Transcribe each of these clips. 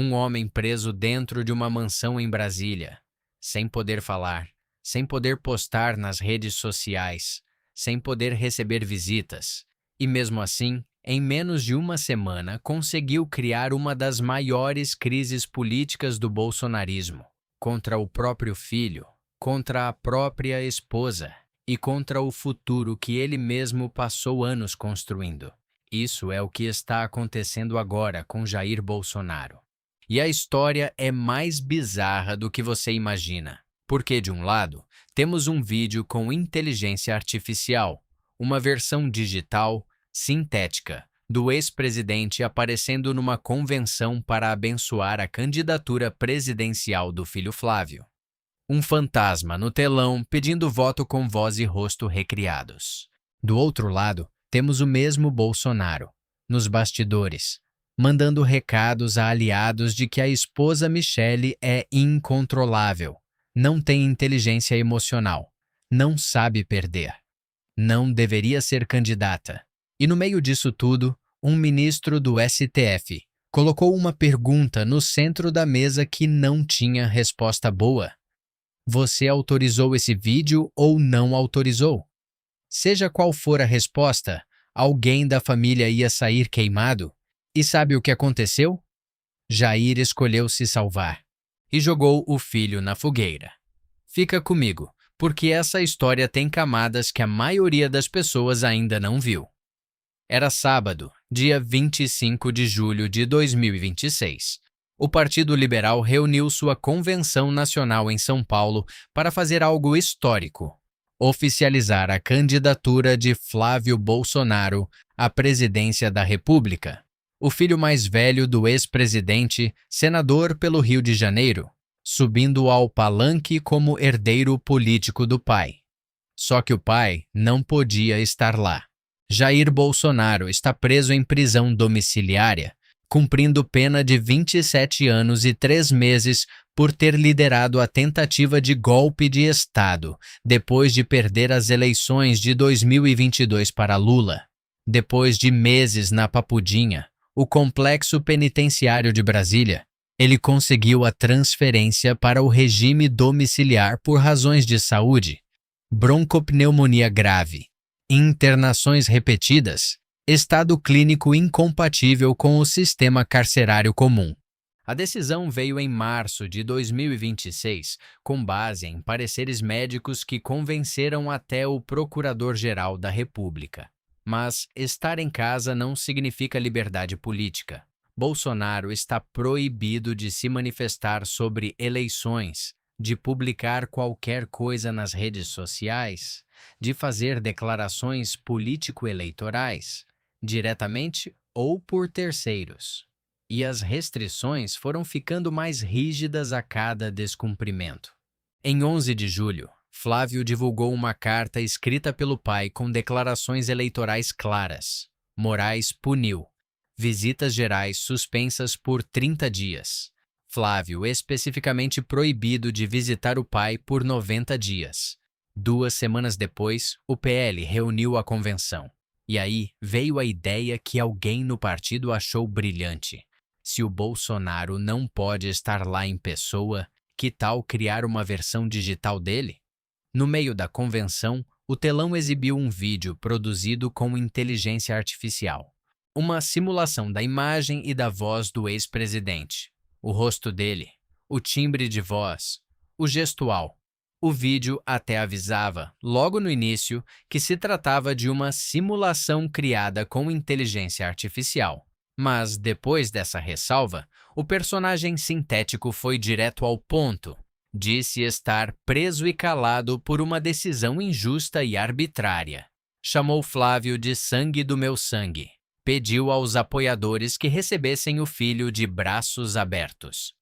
Um homem preso dentro de uma mansão em Brasília, sem poder falar, sem poder postar nas redes sociais, sem poder receber visitas. E mesmo assim, em menos de uma semana, conseguiu criar uma das maiores crises políticas do bolsonarismo, contra o próprio filho, contra a própria esposa e contra o futuro que ele mesmo passou anos construindo. Isso é o que está acontecendo agora com Jair Bolsonaro. E a história é mais bizarra do que você imagina, porque, de um lado, temos um vídeo com inteligência artificial, uma versão digital, sintética, do ex-presidente aparecendo numa convenção para abençoar a candidatura presidencial do filho Flávio. Um fantasma no telão pedindo voto com voz e rosto recriados. Do outro lado, temos o mesmo Bolsonaro, nos bastidores, mandando recados a aliados de que a esposa Michele é incontrolável, não tem inteligência emocional, não sabe perder, não deveria ser candidata. E no meio disso tudo, um ministro do STF colocou uma pergunta no centro da mesa que não tinha resposta boa. Você autorizou esse vídeo ou não autorizou? Seja qual for a resposta, alguém da família ia sair queimado. E sabe o que aconteceu? Jair escolheu se salvar e jogou o filho na fogueira. Fica comigo, porque essa história tem camadas que a maioria das pessoas ainda não viu. Era sábado, dia 25 de julho de 2026. O Partido Liberal reuniu sua convenção nacional em São Paulo para fazer algo histórico: oficializar a candidatura de Flávio Bolsonaro à presidência da República, o filho mais velho do ex-presidente, senador pelo Rio de Janeiro, subindo ao palanque como herdeiro político do pai. Só que o pai não podia estar lá. Jair Bolsonaro está preso em prisão domiciliária, cumprindo pena de 27 anos e 3 meses por ter liderado a tentativa de golpe de Estado depois de perder as eleições de 2022 para Lula. Depois de meses na Papudinha, o complexo penitenciário de Brasília, ele conseguiu a transferência para o regime domiciliar por razões de saúde, broncopneumonia grave, internações repetidas, estado clínico incompatível com o sistema carcerário comum. A decisão veio em março de 2026, com base em pareceres médicos que convenceram até o Procurador-Geral da República. Mas estar em casa não significa liberdade política. Bolsonaro está proibido de se manifestar sobre eleições, de publicar qualquer coisa nas redes sociais, de fazer declarações político-eleitorais, diretamente ou por terceiros. E as restrições foram ficando mais rígidas a cada descumprimento. Em 11 de julho, Flávio divulgou uma carta escrita pelo pai com declarações eleitorais claras. Moraes puniu. Visitas gerais suspensas por 30 dias. Flávio especificamente proibido de visitar o pai por 90 dias. 2 semanas depois, o PL reuniu a convenção. E aí veio a ideia que alguém no partido achou brilhante. Se o Bolsonaro não pode estar lá em pessoa, que tal criar uma versão digital dele? No meio da convenção, o telão exibiu um vídeo produzido com inteligência artificial. Uma simulação da imagem e da voz do ex-presidente. O rosto dele, o timbre de voz, o gestual. O vídeo até avisava, logo no início, que se tratava de uma simulação criada com inteligência artificial. Mas, depois dessa ressalva, o personagem sintético foi direto ao ponto. Disse estar preso e calado por uma decisão injusta e arbitrária. Chamou Flávio de sangue do meu sangue. Pediu aos apoiadores que recebessem o filho de braços abertos.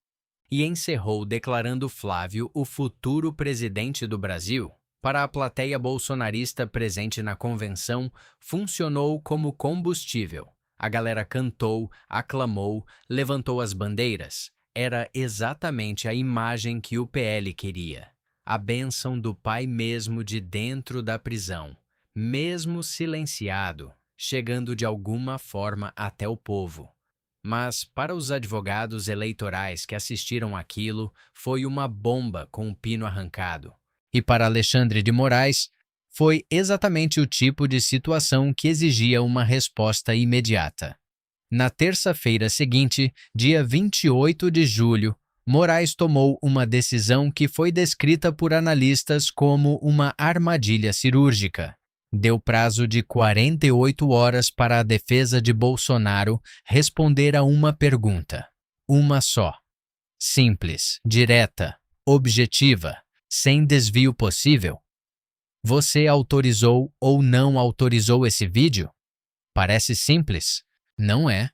E encerrou declarando Flávio o futuro presidente do Brasil. Para a plateia bolsonarista presente na convenção, funcionou como combustível. A galera cantou, aclamou, levantou as bandeiras. Era exatamente a imagem que o PL queria. A bênção do pai mesmo de dentro da prisão, mesmo silenciado, chegando de alguma forma até o povo. Mas, para os advogados eleitorais que assistiram àquilo, foi uma bomba com o pino arrancado. E para Alexandre de Moraes, foi exatamente o tipo de situação que exigia uma resposta imediata. Na terça-feira seguinte, dia 28 de julho, Moraes tomou uma decisão que foi descrita por analistas como uma armadilha cirúrgica. Deu prazo de 48 horas para a defesa de Bolsonaro responder a uma pergunta. Uma só. Simples, direta, objetiva, sem desvio possível. Você autorizou ou não autorizou esse vídeo? Parece simples? Não é.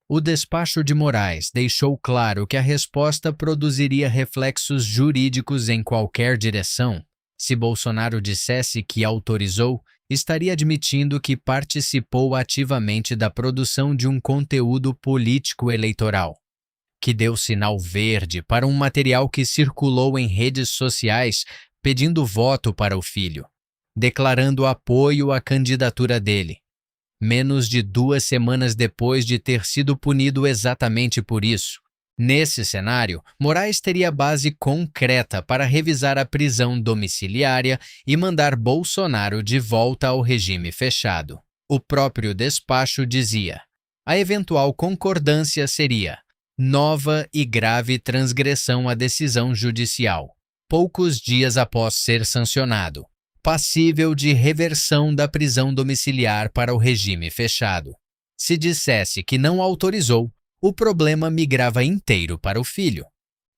O despacho de Moraes deixou claro que a resposta produziria reflexos jurídicos em qualquer direção. Se Bolsonaro dissesse que autorizou, estaria admitindo que participou ativamente da produção de um conteúdo político eleitoral, que deu sinal verde para um material que circulou em redes sociais pedindo voto para o filho, declarando apoio à candidatura dele. Menos de 2 semanas depois de ter sido punido exatamente por isso. Nesse cenário, Moraes teria base concreta para revisar a prisão domiciliária e mandar Bolsonaro de volta ao regime fechado. O próprio despacho dizia: a eventual concordância seria nova e grave transgressão à decisão judicial, poucos dias após ser sancionado, passível de reversão da prisão domiciliar para o regime fechado. Se dissesse que não autorizou, o problema migrava inteiro para o filho.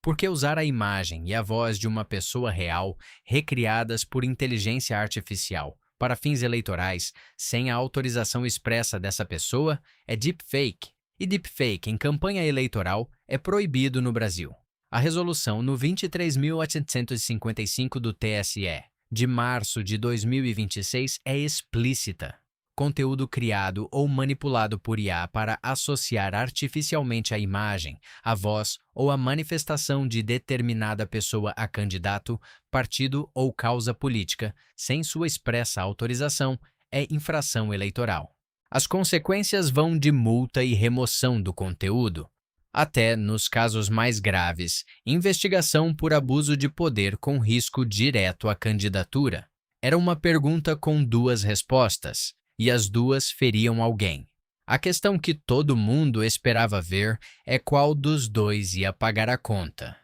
Porque usar a imagem e a voz de uma pessoa real, recriadas por inteligência artificial, para fins eleitorais, sem a autorização expressa dessa pessoa, é deepfake. E deepfake em campanha eleitoral é proibido no Brasil. A resolução no 23.855 do TSE, de março de 2026, é explícita. Conteúdo criado ou manipulado por IA para associar artificialmente a imagem, a voz ou a manifestação de determinada pessoa a candidato, partido ou causa política, sem sua expressa autorização, é infração eleitoral. As consequências vão de multa e remoção do conteúdo, até, nos casos mais graves, investigação por abuso de poder com risco direto à candidatura. Era uma pergunta com 2 respostas, e as 2 feriam alguém. A questão que todo mundo esperava ver é qual dos 2 ia pagar a conta.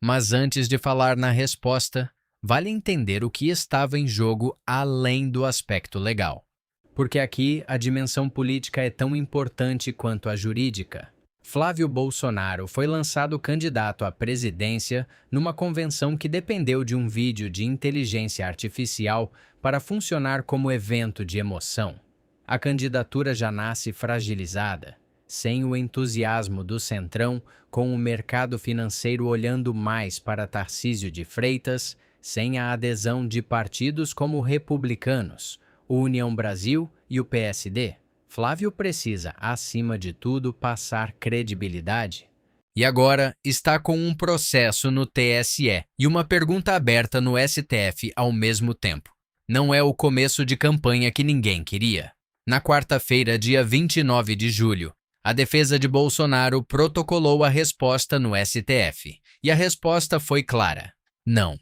Mas antes de falar na resposta, vale entender o que estava em jogo além do aspecto legal. Porque aqui a dimensão política é tão importante quanto a jurídica. Flávio Bolsonaro foi lançado candidato à presidência numa convenção que dependeu de um vídeo de inteligência artificial para funcionar como evento de emoção. A candidatura já nasce fragilizada, sem o entusiasmo do Centrão, com o mercado financeiro olhando mais para Tarcísio de Freitas, sem a adesão de partidos como Republicanos, União Brasil e o PSD. Flávio precisa, acima de tudo, passar credibilidade. E agora está com um processo no TSE e uma pergunta aberta no STF ao mesmo tempo. Não é o começo de campanha que ninguém queria. Na quarta-feira, dia 29 de julho, a defesa de Bolsonaro protocolou a resposta no STF. E a resposta foi clara: não.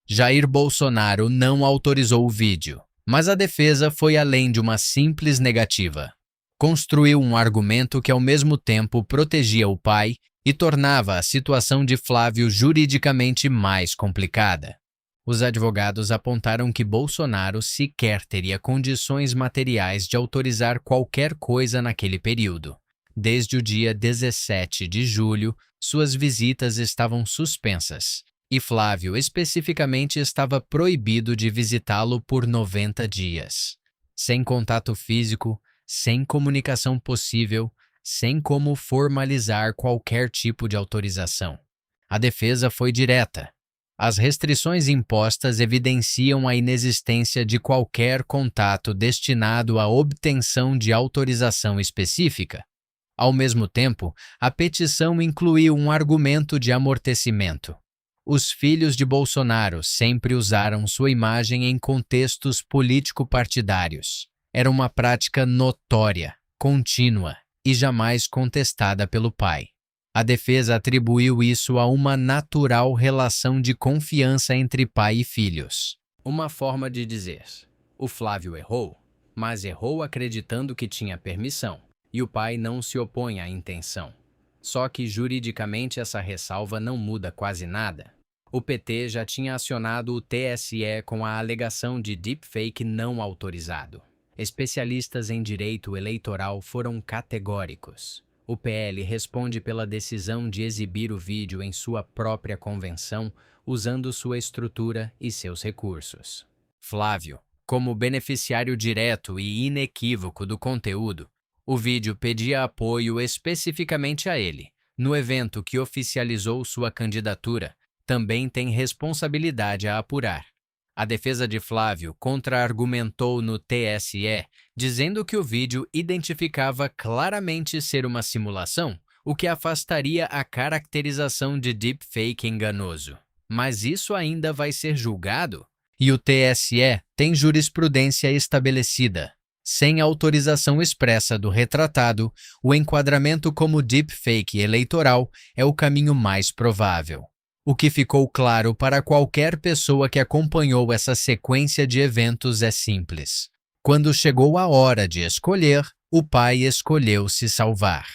Jair Bolsonaro não autorizou o vídeo. Mas a defesa foi além de uma simples negativa. Construiu um argumento que ao mesmo tempo protegia o pai e tornava a situação de Flávio juridicamente mais complicada. Os advogados apontaram que Bolsonaro sequer teria condições materiais de autorizar qualquer coisa naquele período. Desde o dia 17 de julho, suas visitas estavam suspensas. E Flávio, especificamente, estava proibido de visitá-lo por 90 dias. Sem contato físico, sem comunicação possível, sem como formalizar qualquer tipo de autorização. A defesa foi direta. As restrições impostas evidenciam a inexistência de qualquer contato destinado à obtenção de autorização específica. Ao mesmo tempo, a petição incluiu um argumento de amortecimento. Os filhos de Bolsonaro sempre usaram sua imagem em contextos político-partidários. Era uma prática notória, contínua e jamais contestada pelo pai. A defesa atribuiu isso a uma natural relação de confiança entre pai e filhos. Uma forma de dizer: o Flávio errou, mas errou acreditando que tinha permissão, e o pai não se opõe à intenção. Só que juridicamente essa ressalva não muda quase nada. O PT já tinha acionado o TSE com a alegação de deepfake não autorizado. Especialistas em direito eleitoral foram categóricos. O PL responde pela decisão de exibir o vídeo em sua própria convenção, usando sua estrutura e seus recursos. Flávio, como beneficiário direto e inequívoco do conteúdo, o vídeo pedia apoio especificamente a ele. No evento que oficializou sua candidatura, também tem responsabilidade a apurar. A defesa de Flávio contra-argumentou no TSE, dizendo que o vídeo identificava claramente ser uma simulação, o que afastaria a caracterização de deepfake enganoso. Mas isso ainda vai ser julgado? E o TSE tem jurisprudência estabelecida. Sem autorização expressa do retratado, o enquadramento como deepfake eleitoral é o caminho mais provável. O que ficou claro para qualquer pessoa que acompanhou essa sequência de eventos é simples. Quando chegou a hora de escolher, o pai escolheu se salvar.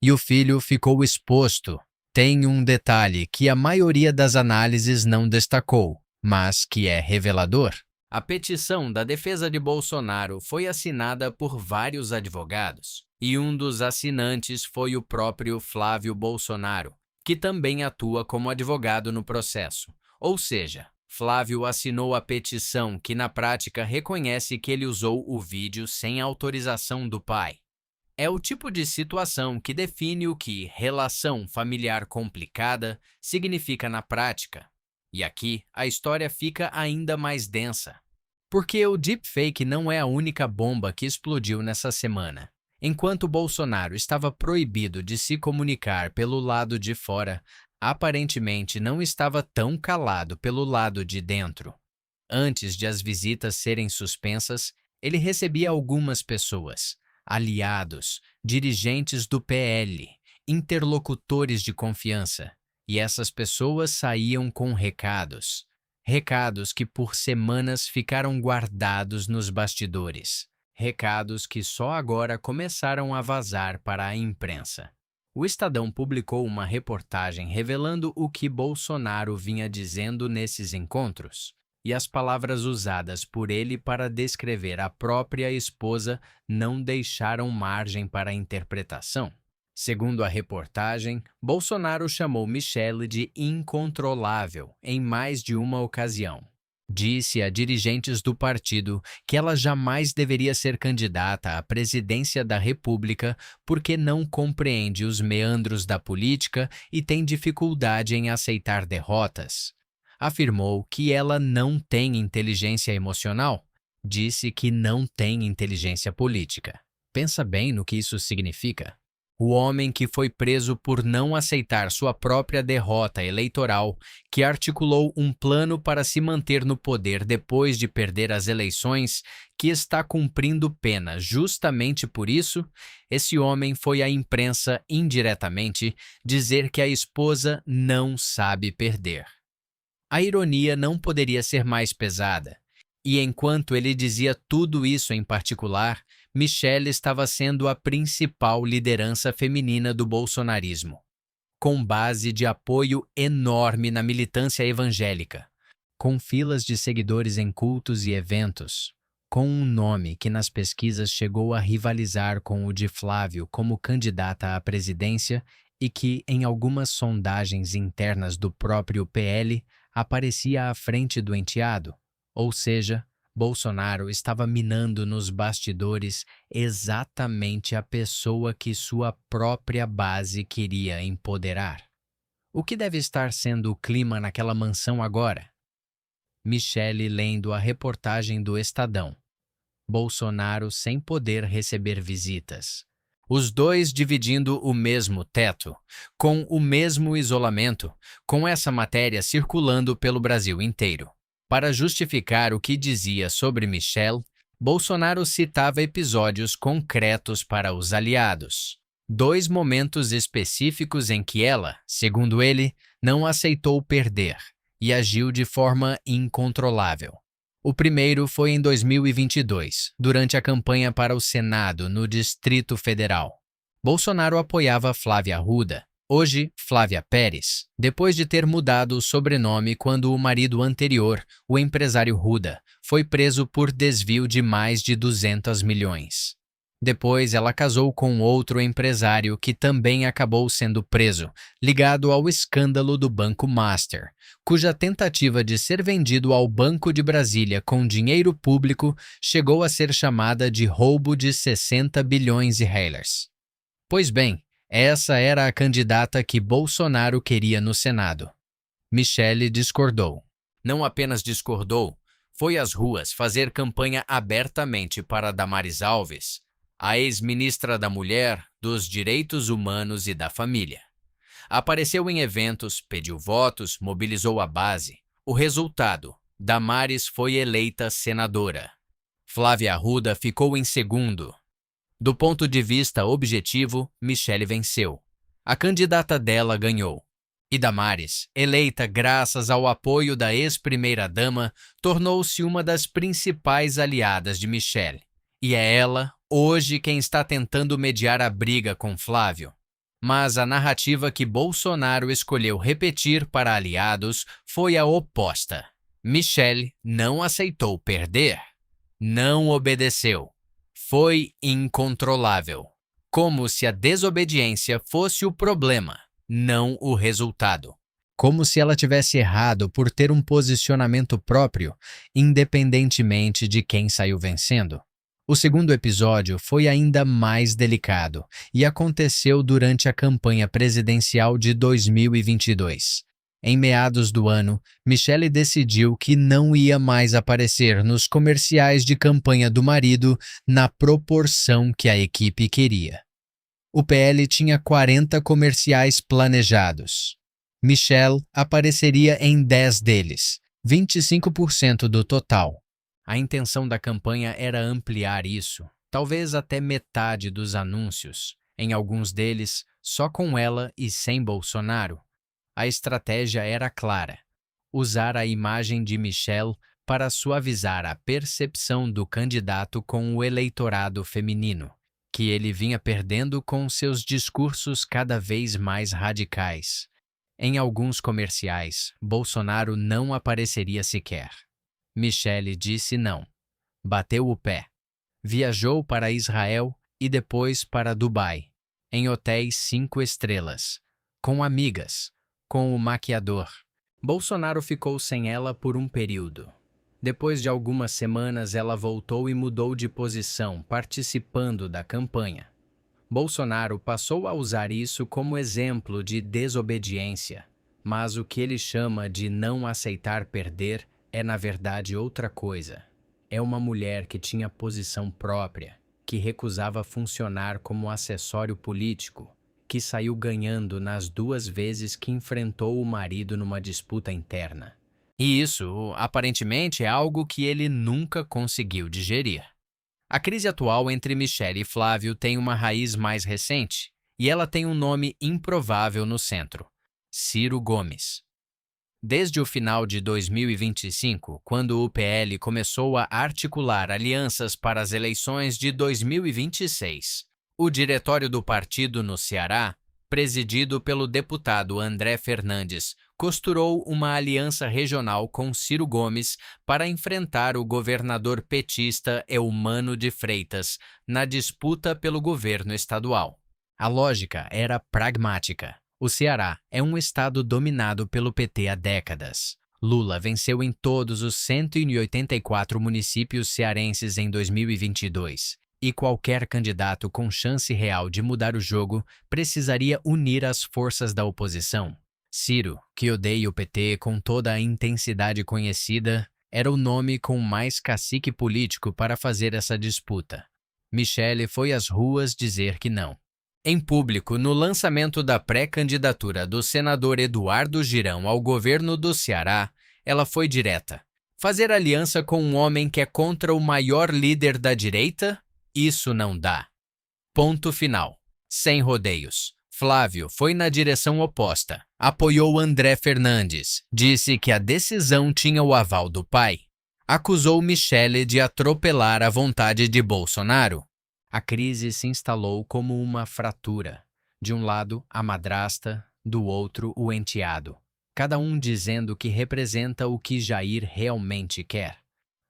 E o filho ficou exposto. Tem um detalhe que a maioria das análises não destacou, mas que é revelador. A petição da defesa de Bolsonaro foi assinada por vários advogados, e um dos assinantes foi o próprio Flávio Bolsonaro, que também atua como advogado no processo. Ou seja, Flávio assinou a petição que na prática reconhece que ele usou o vídeo sem autorização do pai. É o tipo de situação que define o que relação familiar complicada significa na prática. E aqui a história fica ainda mais densa. Porque o deepfake não é a única bomba que explodiu nessa semana. Enquanto Bolsonaro estava proibido de se comunicar pelo lado de fora, aparentemente não estava tão calado pelo lado de dentro. Antes de as visitas serem suspensas, ele recebia algumas pessoas, aliados, dirigentes do PL, interlocutores de confiança, e essas pessoas saíam com recados. Recados que por semanas ficaram guardados nos bastidores. Recados que só agora começaram a vazar para a imprensa. O Estadão publicou uma reportagem revelando o que Bolsonaro vinha dizendo nesses encontros, e as palavras usadas por ele para descrever a própria esposa não deixaram margem para interpretação. Segundo a reportagem, Bolsonaro chamou Michelle de incontrolável em mais de uma ocasião. Disse a dirigentes do partido que ela jamais deveria ser candidata à presidência da República porque não compreende os meandros da política e tem dificuldade em aceitar derrotas. Afirmou que ela não tem inteligência emocional. Disse que não tem inteligência política. Pensa bem no que isso significa. O homem que foi preso por não aceitar sua própria derrota eleitoral, que articulou um plano para se manter no poder depois de perder as eleições, que está cumprindo pena justamente por isso, esse homem foi à imprensa indiretamente dizer que a esposa não sabe perder. A ironia não poderia ser mais pesada. E enquanto ele dizia tudo isso em particular, Michelle estava sendo a principal liderança feminina do bolsonarismo, com base de apoio enorme na militância evangélica, com filas de seguidores em cultos e eventos, com um nome que nas pesquisas chegou a rivalizar com o de Flávio como candidata à presidência e que, em algumas sondagens internas do próprio PL, aparecia à frente do enteado, ou seja, Bolsonaro estava minando nos bastidores exatamente a pessoa que sua própria base queria empoderar. O que deve estar sendo o clima naquela mansão agora? Michelle lendo a reportagem do Estadão. Bolsonaro sem poder receber visitas. Os dois dividindo o mesmo teto, com o mesmo isolamento, com essa matéria circulando pelo Brasil inteiro. Para justificar o que dizia sobre Michelle, Bolsonaro citava episódios concretos para os aliados. Dois momentos específicos em que ela, segundo ele, não aceitou perder e agiu de forma incontrolável. O primeiro foi em 2022, durante a campanha para o Senado no Distrito Federal. Bolsonaro apoiava Flávia Arruda, hoje Flávia Pérez, depois de ter mudado o sobrenome quando o marido anterior, o empresário Ruda, foi preso por desvio de mais de 200 milhões. Depois, ela casou com outro empresário que também acabou sendo preso, ligado ao escândalo do Banco Master, cuja tentativa de ser vendido ao Banco de Brasília com dinheiro público chegou a ser chamada de roubo de 60 bilhões de reais. Pois bem, essa era a candidata que Bolsonaro queria no Senado. Michele discordou. Não apenas discordou, foi às ruas fazer campanha abertamente para Damares Alves, a ex-ministra da Mulher, dos Direitos Humanos e da Família. Apareceu em eventos, pediu votos, mobilizou a base. O resultado: Damares foi eleita senadora. Flávia Arruda ficou em segundo. Do ponto de vista objetivo, Michele venceu. A candidata dela ganhou. E Damares, eleita graças ao apoio da ex-primeira-dama, tornou-se uma das principais aliadas de Michele. E é ela, hoje, quem está tentando mediar a briga com Flávio. Mas a narrativa que Bolsonaro escolheu repetir para aliados foi a oposta. Michele não aceitou perder. Não obedeceu. Foi incontrolável. Como se a desobediência fosse o problema, não o resultado. Como se ela tivesse errado por ter um posicionamento próprio, independentemente de quem saiu vencendo. O segundo episódio foi ainda mais delicado e aconteceu durante a campanha presidencial de 2022. Em meados do ano, Michele decidiu que não ia mais aparecer nos comerciais de campanha do marido na proporção que a equipe queria. O PL tinha 40 comerciais planejados. Michele apareceria em 10 deles, 25% do total. A intenção da campanha era ampliar isso, talvez até metade dos anúncios, em alguns deles só com ela e sem Bolsonaro. A estratégia era clara: usar a imagem de Michele para suavizar a percepção do candidato com o eleitorado feminino, que ele vinha perdendo com seus discursos cada vez mais radicais. Em alguns comerciais, Bolsonaro não apareceria sequer. Michele disse não. Bateu o pé. Viajou para Israel e depois para Dubai, em hotéis 5 estrelas, com amigas, com o maquiador. Bolsonaro ficou sem ela por um período. Depois de algumas semanas, ela voltou e mudou de posição, participando da campanha. Bolsonaro passou a usar isso como exemplo de desobediência, mas o que ele chama de não aceitar perder é, na verdade, outra coisa. É uma mulher que tinha posição própria, que recusava funcionar como acessório político, que saiu ganhando nas 2 vezes que enfrentou o marido numa disputa interna. E isso, aparentemente, é algo que ele nunca conseguiu digerir. A crise atual entre Michele e Flávio tem uma raiz mais recente, e ela tem um nome improvável no centro: Ciro Gomes. Desde o final de 2025, quando o PL começou a articular alianças para as eleições de 2026, o diretório do partido no Ceará, presidido pelo deputado André Fernandes, costurou uma aliança regional com Ciro Gomes para enfrentar o governador petista Eumano de Freitas na disputa pelo governo estadual. A lógica era pragmática. O Ceará é um estado dominado pelo PT há décadas. Lula venceu em todos os 184 municípios cearenses em 2022, e qualquer candidato com chance real de mudar o jogo precisaria unir as forças da oposição. Ciro, que odeia o PT com toda a intensidade conhecida, era o nome com mais cacique político para fazer essa disputa. Michele foi às ruas dizer que não. Em público, no lançamento da pré-candidatura do senador Eduardo Girão ao governo do Ceará, ela foi direta. Fazer aliança com um homem que é contra o maior líder da direita? Isso não dá. Ponto final. Sem rodeios, Flávio foi na direção oposta. Apoiou André Fernandes, disse que a decisão tinha o aval do pai. Acusou Michele de atropelar a vontade de Bolsonaro. A crise se instalou como uma fratura. De um lado, a madrasta, do outro, o enteado. Cada um dizendo que representa o que Jair realmente quer.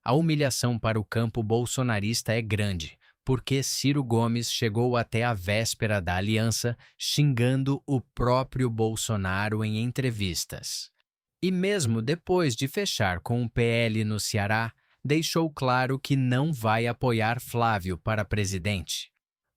A humilhação para o campo bolsonarista é grande, porque Ciro Gomes chegou até a véspera da aliança xingando o próprio Bolsonaro em entrevistas. E mesmo depois de fechar com o PL no Ceará, deixou claro que não vai apoiar Flávio para presidente.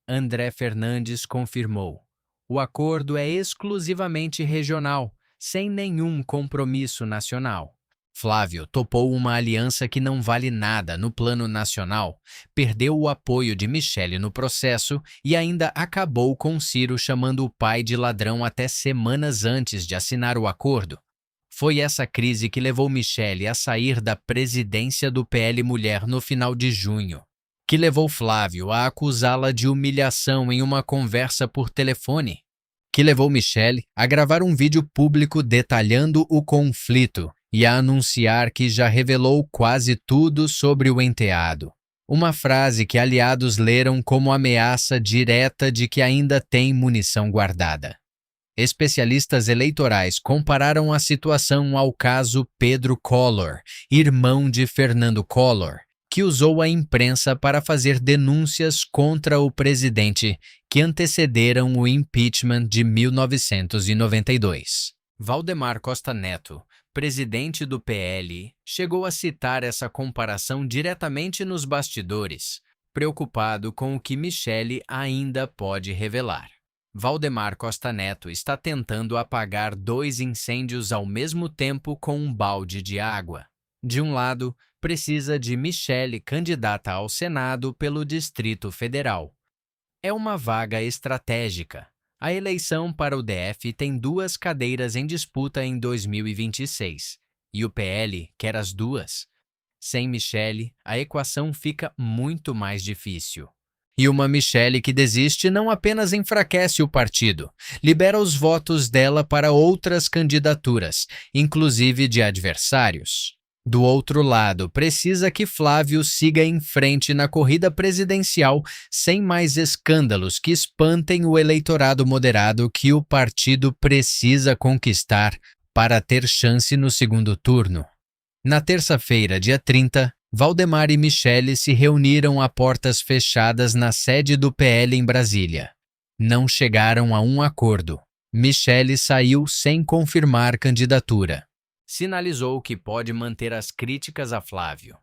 André Fernandes confirmou: o acordo é exclusivamente regional, sem nenhum compromisso nacional. Flávio topou uma aliança que não vale nada no plano nacional, perdeu o apoio de Michele no processo e ainda acabou com Ciro chamando o pai de ladrão até semanas antes de assinar o acordo. Foi essa crise que levou Michele a sair da presidência do PL Mulher no final de junho, que levou Flávio a acusá-la de humilhação em uma conversa por telefone, que levou Michele a gravar um vídeo público detalhando o conflito e a anunciar que já revelou quase tudo sobre o enteado. Uma frase que aliados leram como ameaça direta de que ainda tem munição guardada. Especialistas eleitorais compararam a situação ao caso Pedro Collor, irmão de Fernando Collor, que usou a imprensa para fazer denúncias contra o presidente que antecederam o impeachment de 1992. Valdemar Costa Neto, presidente do PL, chegou a citar essa comparação diretamente nos bastidores, preocupado com o que Michele ainda pode revelar. Valdemar Costa Neto está tentando apagar dois incêndios ao mesmo tempo com um balde de água. De um lado, precisa de Michele candidata ao Senado pelo Distrito Federal. É uma vaga estratégica. A eleição para o DF tem 2 cadeiras em disputa em 2026, e o PL quer as 2. Sem Michele, a equação fica muito mais difícil. E uma Michele que desiste não apenas enfraquece o partido, libera os votos dela para outras candidaturas, inclusive de adversários. Do outro lado, precisa que Flávio siga em frente na corrida presidencial sem mais escândalos que espantem o eleitorado moderado que o partido precisa conquistar para ter chance no segundo turno. Na terça-feira, dia 30, Valdemar e Michele se reuniram a portas fechadas na sede do PL em Brasília. Não chegaram a um acordo. Michele saiu sem confirmar candidatura. Sinalizou que pode manter as críticas a Flávio.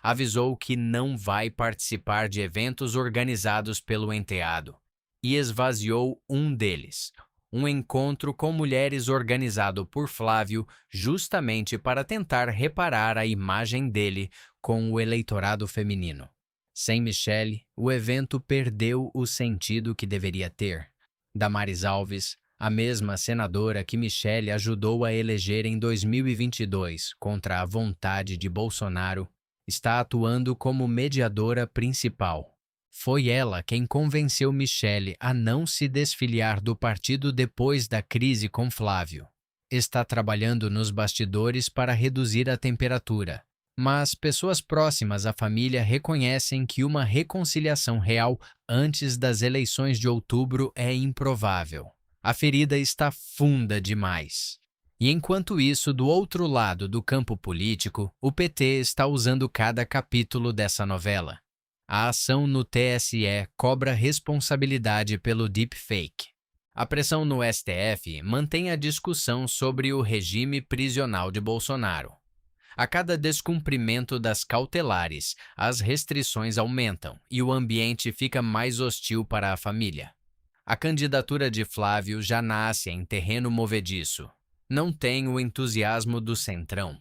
Avisou que não vai participar de eventos organizados pelo enteado e esvaziou um deles, um encontro com mulheres organizado por Flávio justamente para tentar reparar a imagem dele com o eleitorado feminino. Sem Michele, o evento perdeu o sentido que deveria ter. Damares Alves, a mesma senadora que Michele ajudou a eleger em 2022 contra a vontade de Bolsonaro, está atuando como mediadora principal. Foi ela quem convenceu Michele a não se desfiliar do partido depois da crise com Flávio. Está trabalhando nos bastidores para reduzir a temperatura, mas pessoas próximas à família reconhecem que uma reconciliação real antes das eleições de outubro é improvável. A ferida está funda demais. E enquanto isso, do outro lado do campo político, o PT está usando cada capítulo dessa novela. A ação no TSE cobra responsabilidade pelo deepfake. A pressão no STF mantém a discussão sobre o regime prisional de Bolsonaro. A cada descumprimento das cautelares, as restrições aumentam e o ambiente fica mais hostil para a família. A candidatura de Flávio já nasce em terreno movediço. Não tem o entusiasmo do Centrão.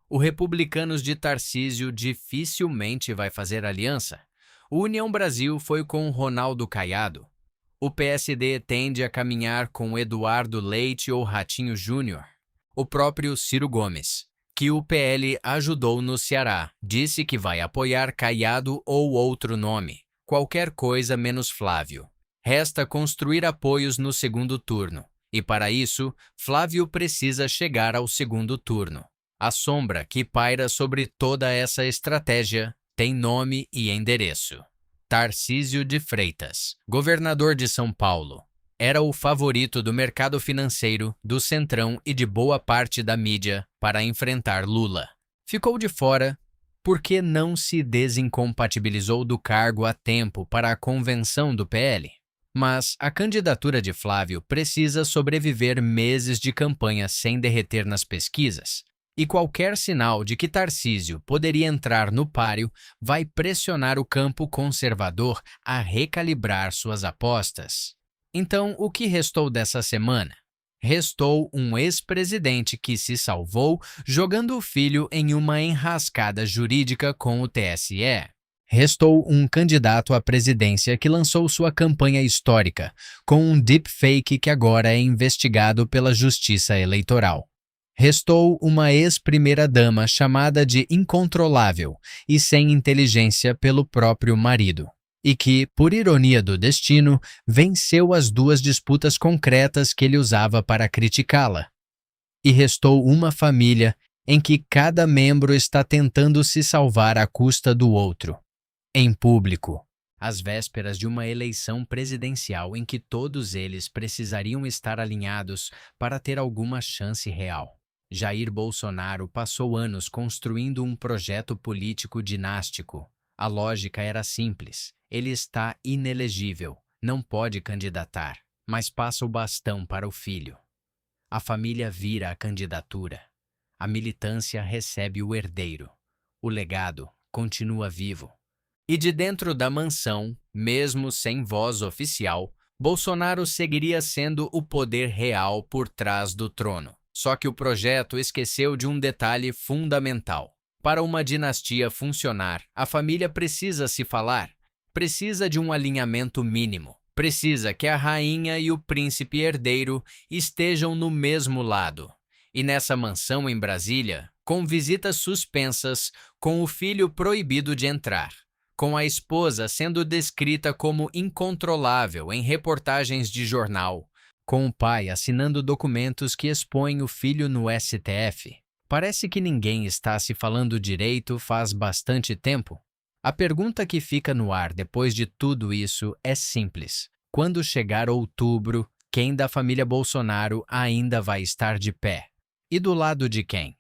O Republicanos de Tarcísio dificilmente vai fazer aliança. O União Brasil foi com Ronaldo Caiado. O PSD tende a caminhar com Eduardo Leite ou Ratinho Júnior. O próprio Ciro Gomes, que o PL ajudou no Ceará, disse que vai apoiar Caiado ou outro nome, qualquer coisa menos Flávio. Resta construir apoios no segundo turno. E para isso, Flávio precisa chegar ao segundo turno. A sombra que paira sobre toda essa estratégia tem nome e endereço. Tarcísio de Freitas, governador de São Paulo, era o favorito do mercado financeiro, do Centrão e de boa parte da mídia para enfrentar Lula. Ficou de fora porque não se desincompatibilizou do cargo a tempo para a convenção do PL. Mas a candidatura de Flávio precisa sobreviver meses de campanha sem derreter nas pesquisas. E qualquer sinal de que Tarcísio poderia entrar no páreo vai pressionar o campo conservador a recalibrar suas apostas. Então, o que restou dessa semana? Restou um ex-presidente que se salvou jogando o filho em uma enrascada jurídica com o TSE. Restou um candidato à presidência que lançou sua campanha histórica com um deepfake que agora é investigado pela Justiça Eleitoral. Restou uma ex-primeira-dama chamada de incontrolável e sem inteligência pelo próprio marido, e que, por ironia do destino, venceu as duas disputas concretas que ele usava para criticá-la. E restou uma família em que cada membro está tentando se salvar à custa do outro. Em público, às vésperas de uma eleição presidencial em que todos eles precisariam estar alinhados para ter alguma chance real. Jair Bolsonaro passou anos construindo um projeto político dinástico. A lógica era simples. Ele está inelegível, não pode candidatar, mas passa o bastão para o filho. A família vira a candidatura. A militância recebe o herdeiro. O legado continua vivo. E de dentro da mansão, mesmo sem voz oficial, Bolsonaro seguiria sendo o poder real por trás do trono. Só que o projeto esqueceu de um detalhe fundamental. Para uma dinastia funcionar, a família precisa se falar. Precisa de um alinhamento mínimo. Precisa que a rainha e o príncipe herdeiro estejam no mesmo lado. E nessa mansão em Brasília, com visitas suspensas, com o filho proibido de entrar, com a esposa sendo descrita como incontrolável em reportagens de jornal, com o pai assinando documentos que expõem o filho no STF. Parece que ninguém está se falando direito faz bastante tempo. A pergunta que fica no ar depois de tudo isso é simples. Quando chegar outubro, quem da família Bolsonaro ainda vai estar de pé? E do lado de quem?